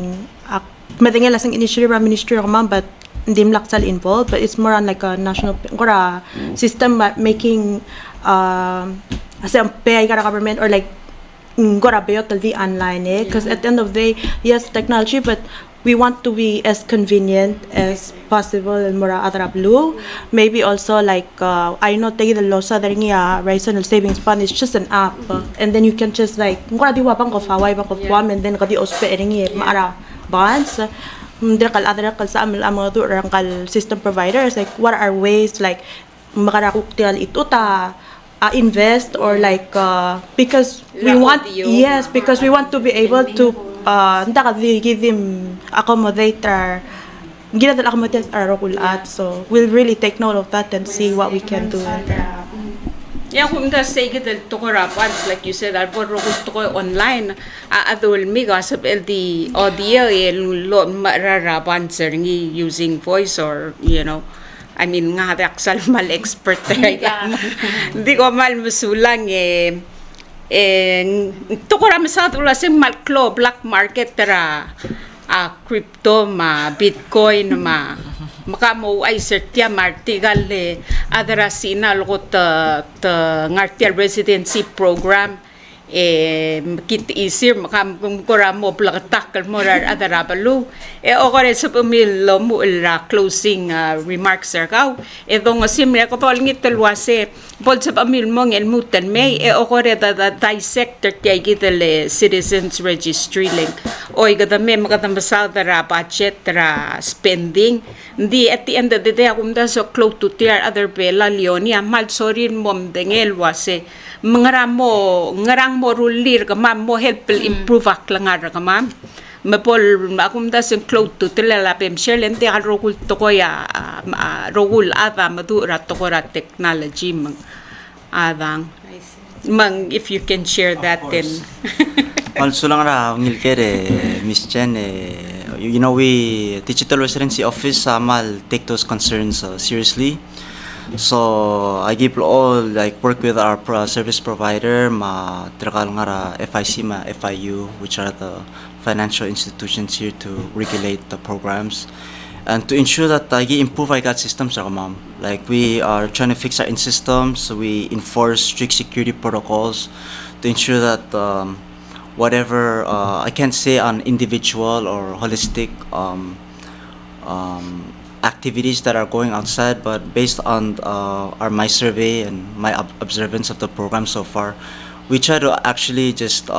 madingin lasang initiative ra ministry man, but hindi mlaksal involved, but it's more on like a national system making as a pay government or like the online because at the end of the day, yes, technology, but we want to be as convenient as possible and more other blue. Maybe also like I know the losa Rison savings fund is just an app, and then you can just like and then kadi ospe mara bonds. Other system providers, like what are ways like makarakuktial ito ta invest or like because we want because we want to be able to give them accommodate our so we'll really take note of that and see what we can do. Yeah, kung da say gidel Dukkor like you said, albo Dukkor online adul miga sa LD audio lo mararaban seringi using voice or I mean nga aksal mal expert di ko mal musulang Dukkor masatula sing mal klo black market tera crypto bitcoin makamo ay sertia martigal adara sinal ko ta ngartial residency program kit isir makam kura mo plakatakal mo adara balu okore sa pamilo mo closing remarks serkaw dong asim ko tolngit telwase bol sa pamil mo ngel mutan may okore da dissect tiagidel citizens registry link oy gada me makatambasa dara budget dara spending di at the end of the day akumda so close to tier other bela Leony mal sorin mom dengel wase ngarang mo rulir ka mam mo help improve aklangar ka mam mapol akumda so close to tilala pem share lente al rogul to ko ya rogul ada madura to ko technology mang adang mang if you can share that then Also lang ra ngilkere Miss Chen we digital residency office mal take those concerns seriously. So I give all like work with our service provider ma trakal nga FIC ma FIU, which are the financial institutions here to regulate the programs and to ensure that I improve systems ma'am. Like we are trying to fix our in systems, we enforce strict security protocols to ensure that whatever I can't say on individual or holistic activities that are going outside, but based on my survey and my observance of the program so far, we try to actually just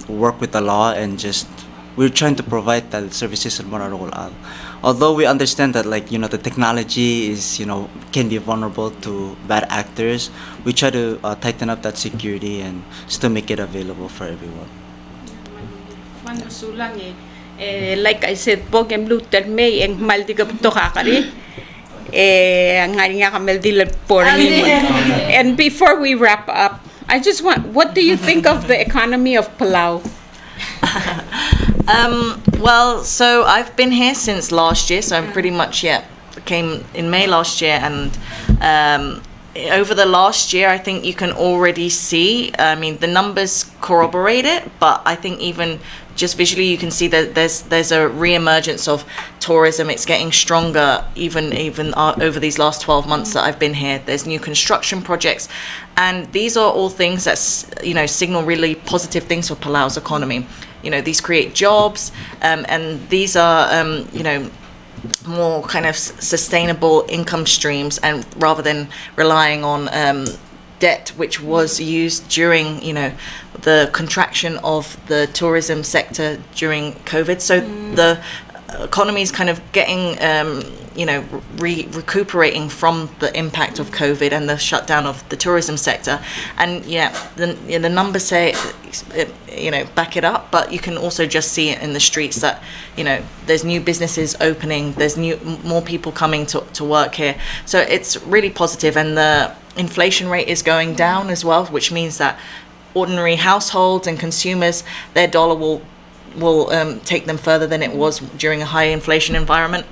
work with the law and just we're trying to provide the services in Ngirarois. Although we understand that the technology is can be vulnerable to bad actors, we try to tighten up that security and still make it available for everyone. Like I said, bogem luter may ang maldiga to kakari. And before we wrap up, I just what do you think of the economy of Palau? Well, so I've been here since last year, so I'm pretty much came in May last year, and over the last year I think you can already see, I mean the numbers corroborate it, but I think even just visually you can see that there's a re-emergence of tourism. It's getting stronger even over these last 12 months that I've been here. There's new construction projects, and these are all things that signal really positive things for Palau's economy. These create jobs, and these are more kind of sustainable income streams, and rather than relying on debt which was used during the contraction of the tourism sector during COVID. So the economy is kind of getting recuperating from the impact of COVID and the shutdown of the tourism sector, and the numbers say back it up, but you can also just see it in the streets that there's new businesses opening, there's more people coming to work here, so it's really positive. And the inflation rate is going down as well, which means that ordinary households and consumers, their dollar will take them further than it was during a high inflation environment,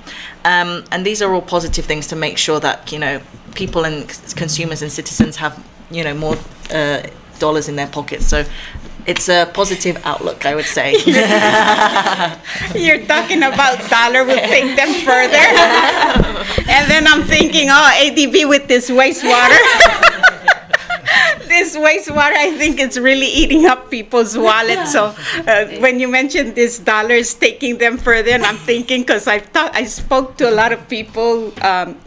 and these are all positive things to make sure that people and consumers and citizens have more dollars in their pockets. So It's a positive outlook, I would say. You're talking about dollar will take them further. And then I'm thinking, ADB with this wastewater. This wastewater, I think it's really eating up people's wallets. So when you mentioned this dollars taking them further, and I'm thinking, because I spoke to a lot of people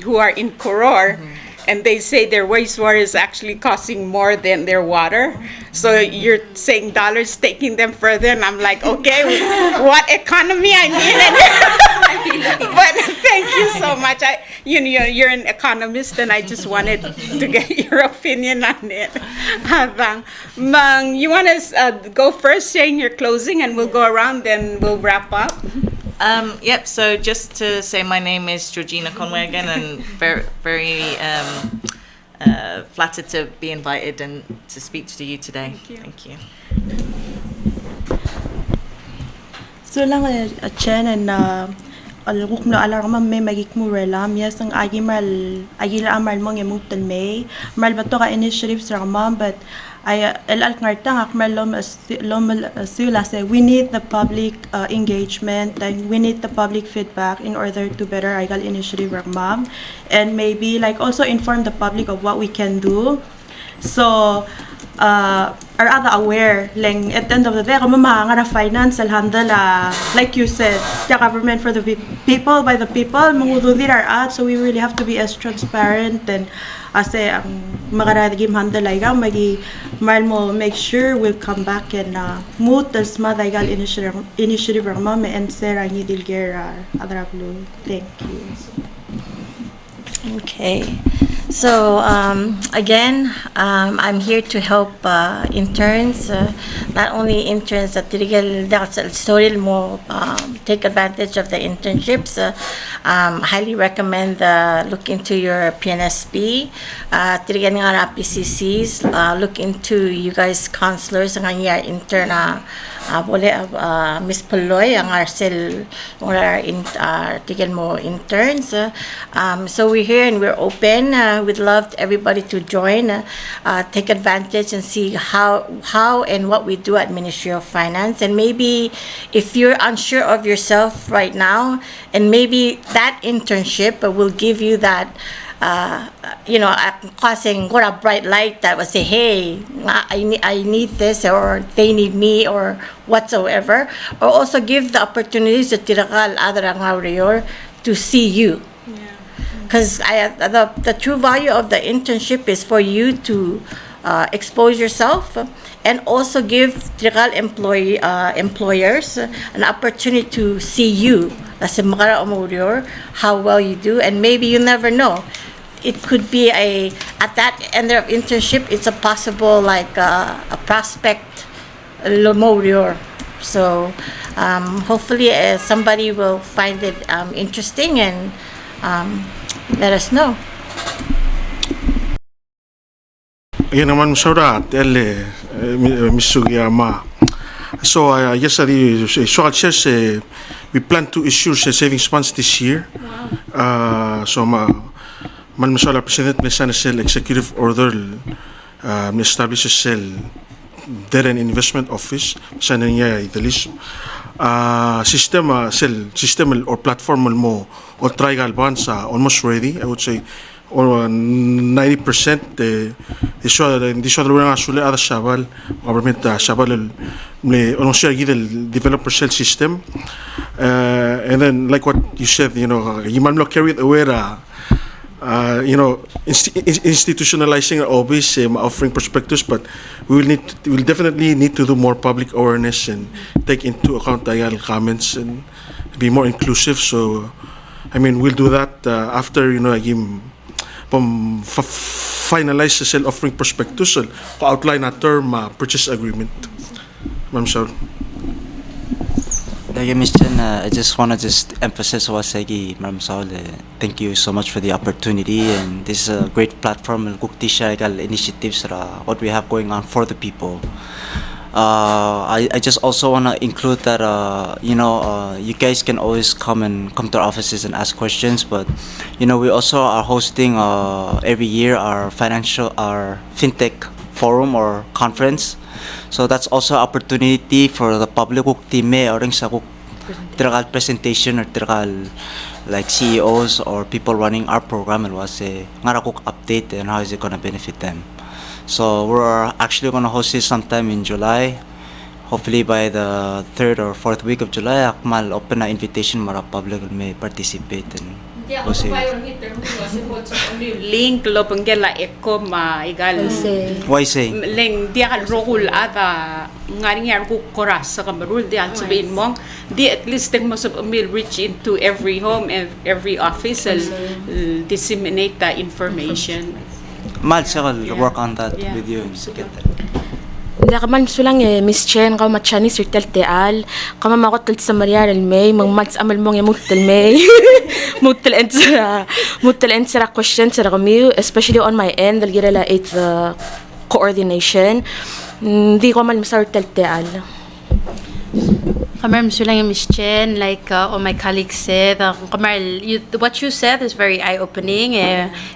who are in Koror, and they say their wastewater is actually costing more than their water. So you're saying dollars taking them further, and I'm like, okay, what economy I needed. But thank you so much. You're an economist, and I just wanted to get your opinion on it. Mang, you want to go first, saying your closing, and we'll go around, then we'll wrap up. Yep, so just to say my name is Georgina Conway again, and very flattered to be invited and to speak to you today. Thank you. So lang Chen and alguk no alarma may magik mo relam yes ang agila amal mong emutan may mal bato ka initiatives ramam but ay elal ngartang akmal lom sila say we need the public engagement and we need the public feedback in order to better agal initiative ramam and maybe like also inform the public of what we can do. So are other aware lang at the end of the day kung mahanga na finance handle like you said the government for the people by the people mangududir our ad, so we really have to be as transparent and ase ang magaragim handle ay gang magi mal mo make sure we'll come back and move as madaigal initiative ramam and sera ni dilgera adrablu. Thank you. Okay, so again, I'm here to help interns, not only interns that take advantage of the internships. Highly recommend look into your PNSP, PCCs, look into you guys counselors ang intern Miss Poloy ang Arcel interns. So we're here and we're open. We'd love everybody to join, take advantage and see how and what we do at Ministry of Finance. And maybe if you're unsure of yourself right now, and maybe that internship will give you that causing a bright light that will say, hey, I need this, or they need me, or whatsoever. Or also give the opportunities to Tirakal Adarang to see you. Because the true value of the internship is for you to expose yourself and also give Tirakal employers an opportunity to see you as a how well you do, and maybe you never know. It could be at that end of internship, it's a possible like a prospect Lomorior. So hopefully somebody will find it interesting and let us know. Yan naman saurat Miss Sugiyama. So yes, we plan to issue savings funds this year. So Malmasala President Mesana Cell Executive Order establish a cell there an investment office sana niya italis system or platform mo or trial bonds almost ready, I would say, or 90%. This nga sule ada shabal government shabal almost the developer cell system, and then like what you said, you man carried aware institutionalizing our office, offering prospectus, but we'll definitely need to do more public awareness and take into account the comments and be more inclusive. So, I mean, we'll do that after finalize the sale offering prospectus and outline a term purchase agreement. Ma'am Shaul. I just want to emphasize what Segi, Ma'am Saul. Thank you so much for the opportunity, and this is a great platform and initiatives what we have going on for the people. I just also want to include that you guys can always come to our offices and ask questions, but we also are hosting every year our FinTech forum or conference. So that's also opportunity for the public kuk time orang sa kuk tiragal presentation or tiragal like CEOs or people running our program was a ngarakuk update and how is it gonna benefit them. So we're actually gonna host it sometime in July. Hopefully by the 3rd or 4th week of July, akmal open na invitation mara public may participate and link lo penggela eko ma igal why say leng dia kan rogul ada ngaring yar ku koras sa kamarul dia sabihin mo di at least they must will reach into every home and every office and disseminate the information. mal siya work on that with you and get that. Da kaman sulang Miss Chen ka machani sirtel teal kama makot sa Maria el May mang mats amal mong mutel May mutel answer question sa kami especially on my end dal gira la it the coordination di ko man masartel teal. Kamar masulang Miss Chen, like all my colleagues said, Kamar, what you said is very eye-opening.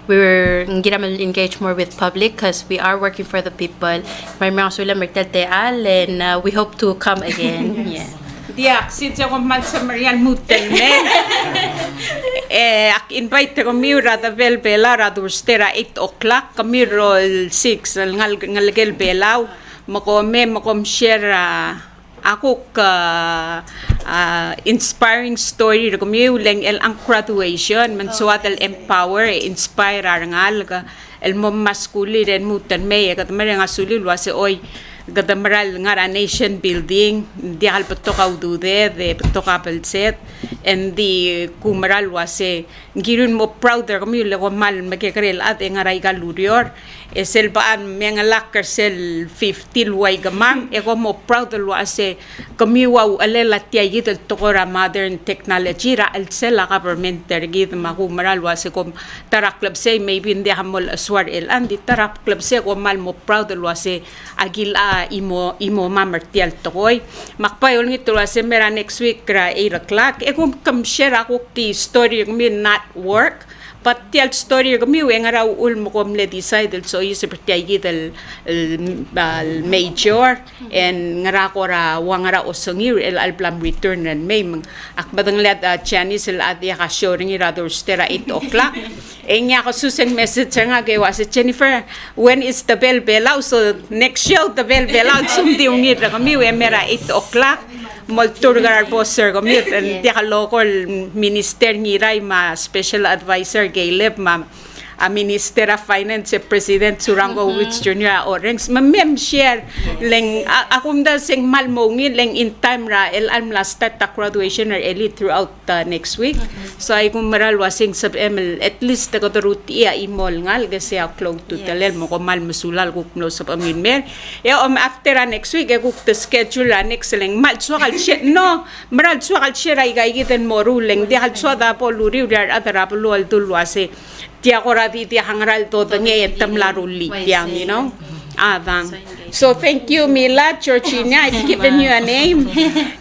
We were engaged more with public because we are working for the people. Kamar masulang mertel and we hope to come again. Yeah. Dia since ako man sa Marian Mutel me invite kami rada bela rada ustera 8 o'clock kami roll 6 ngalgel belaw makom share ako inspiring story kami uleng ang graduation man suat el empower inspire ngal el mom maskuli den mutan me katmere nga sulil wase oy gadamaral nga nation building di hal patoka udude de patoka pelset and the kumaral wase ngirun mo prouder kami le ko mal makekrel at nga raiga lurior esel baan mga lakker sel 50 luway gamang ko mo proud wase kami wow alela tiayit el tokora modern technology ra el sel government tergid makumaral wase kom tarak club say maybe hindi hamol aswar el andi tarak club say ko mal mo proud wase agil imo mamartial tokoy makpayol ngito wase mera next week ra 8 o'clock kung kam share ako ti story kami not work but tell story kami nga raw ul mo kom le decide so is pertay del major and nga ko ra wangara osongir el album return and may akbadang lad Chinese el adia ka showing rather stera 8 o'clock enya ko susen message nga kay was Jennifer when is the bell bell so next show the bell bell sumdi ungir kami we mera 8 o'clock multur garar poster kami and di ka local minister ngiray ma special advisor Caleb ma Minister of Finance President Surango Woods Jr. Orange mamem share leng akum da sing malmongi leng in time ra el am last start ta graduation or elite throughout next week so ay kung maral wasing sub ml at least ta ruti ya imol ngal kasi close to talel mo ko mal musulal ko no sa amin mer after next week ko the schedule next leng mal swakal no maral swakal share ay gaigitan mo ruleng di hal swada po luri dar adara po lual tulwase Tia korati tia hangral to the ngay tamlaruli yang you know so thank you Milad Georgina I've given you a name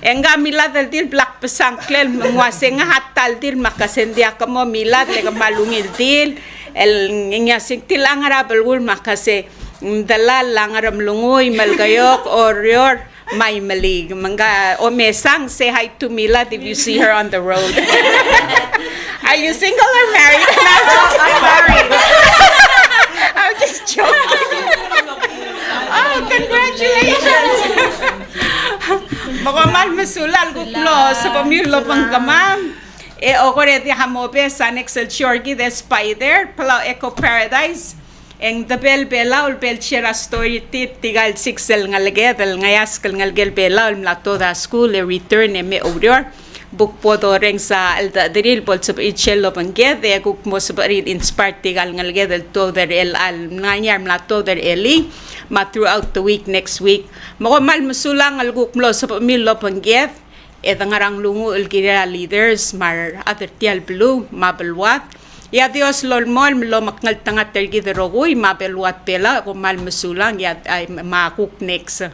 enga Milad dil black pasang klel mangwase nga hatal dil makasendia kamo Milad le malungil dil el nga singtil ang arabal gul makase dalal lang aram lungoy malgayok or your may malig manga o mesang say hi to Milad if you see her on the road. Are you single or married? I'm married. I'm just joking. Oh, congratulations. Makamal masulal guplo sa pamilya panggamam. Okore di hamobe sa Excelsior gi the spider pala Eco Paradise. Eng the bel belaul bel chera story tigal sixel ngalgedel ngayas kal ngalgel belaul mla toda school return me orior book po do reng sa alda diril pol sa itchelo pangede kuk mo sa rin inspired tigal ngalgedel to der el al nganyar mla to der eli ma throughout the week next week mo mal musulang alguk mlo sa pamilya panged ngarang lungu ulgira leaders mar other tial blue mabelwat ya Dios lolmol lo makngal tanga tergi de rogoy mabelwat pela ko mal musulang ya ay makuk next